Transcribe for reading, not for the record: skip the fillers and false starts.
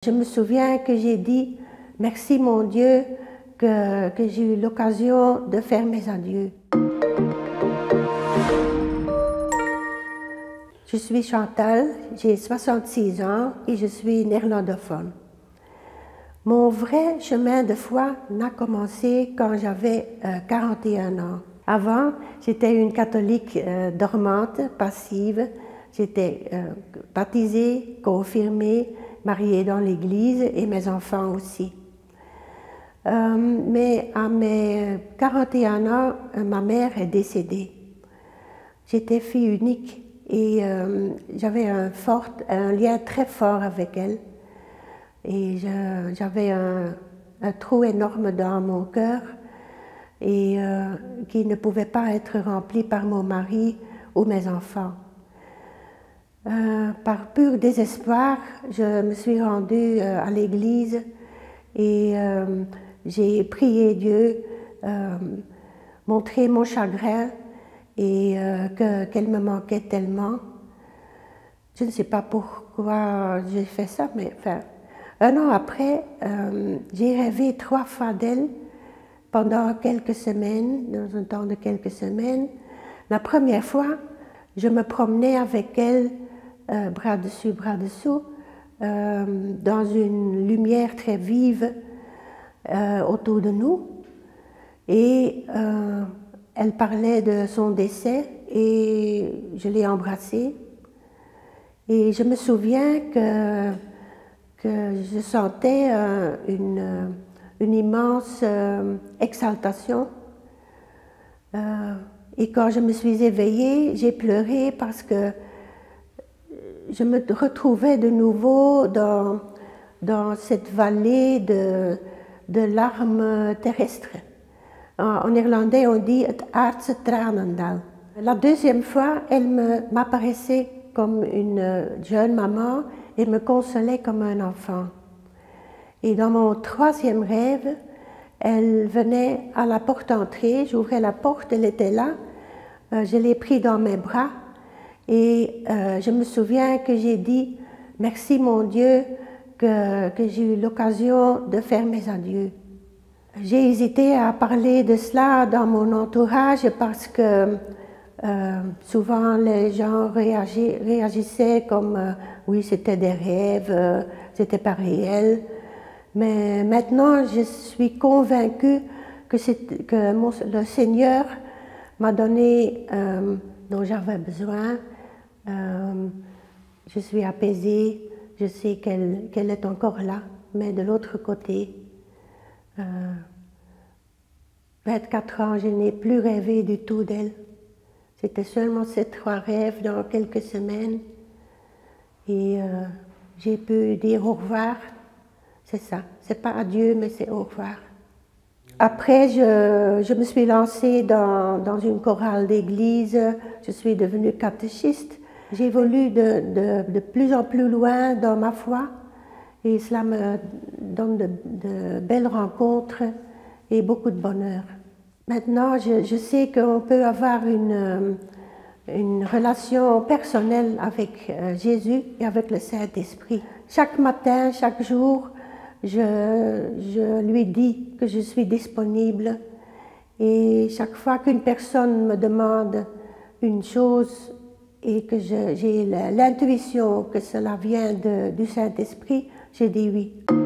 Je me souviens que j'ai dit « Merci mon Dieu que j'ai eu l'occasion de faire mes adieux ». Je suis Chantal, j'ai 66 ans et je suis néerlandophone. Mon vrai chemin de foi n'a commencé quand j'avais 41 ans. Avant, j'étais une catholique dormante, passive. J'étais baptisée, confirmée, mariée dans l'église et mes enfants aussi. Mais à mes 41 ans, ma mère est décédée. J'étais fille unique et j'avais un lien très fort avec elle. Et j'avais un trou énorme dans mon cœur et qui ne pouvait pas être rempli par mon mari ou mes enfants. Par pur désespoir, je me suis rendue à l'église et j'ai prié Dieu, montré mon chagrin et qu'elle me manquait tellement. Je ne sais pas pourquoi j'ai fait ça, mais enfin, un an après, j'ai rêvé 3 fois d'elle pendant quelques semaines, dans un temps de quelques semaines. La première fois, je me promenais avec elle, bras dessus, bras dessous, dans une lumière très vive autour de nous. Et elle parlait de son décès et je l'ai embrassée. Et je me souviens que je sentais une immense exaltation. Et quand je me suis éveillée, j'ai pleuré parce que je me retrouvais de nouveau dans cette vallée de larmes terrestres. En irlandais, on dit « het aardse tranendal ». La deuxième fois, elle m'apparaissait comme une jeune maman et me consolait comme un enfant. Et dans mon troisième rêve, elle venait à la porte d'entrée, j'ouvrais la porte, elle était là, je l'ai pris dans mes bras et je me souviens que j'ai dit « Merci mon Dieu que j'ai eu l'occasion de faire mes adieux ». J'ai hésité à parler de cela dans mon entourage parce que souvent les gens réagissaient comme oui, c'était des rêves, c'était pas réel. Mais maintenant, je suis convaincue que le Seigneur m'a donné dont j'avais besoin. Je suis apaisée, je sais qu'elle est encore là, mais de l'autre côté. 24 ans, je n'ai plus rêvé du tout d'elle. C'était seulement ces 3 rêves dans quelques semaines. Et j'ai pu dire au revoir. C'est ça. C'est pas adieu, mais c'est au revoir. Après, je me suis lancée dans une chorale d'église. Je suis devenue catéchiste. J'évolue de plus en plus loin dans ma foi. Et cela me donne de belles rencontres et beaucoup de bonheur. Maintenant, je sais qu'on peut avoir une relation personnelle avec Jésus et avec le Saint-Esprit. Chaque matin, chaque jour, je lui dis que je suis disponible. Et chaque fois qu'une personne me demande une chose et que j'ai l'intuition que cela vient du Saint-Esprit, je dis oui.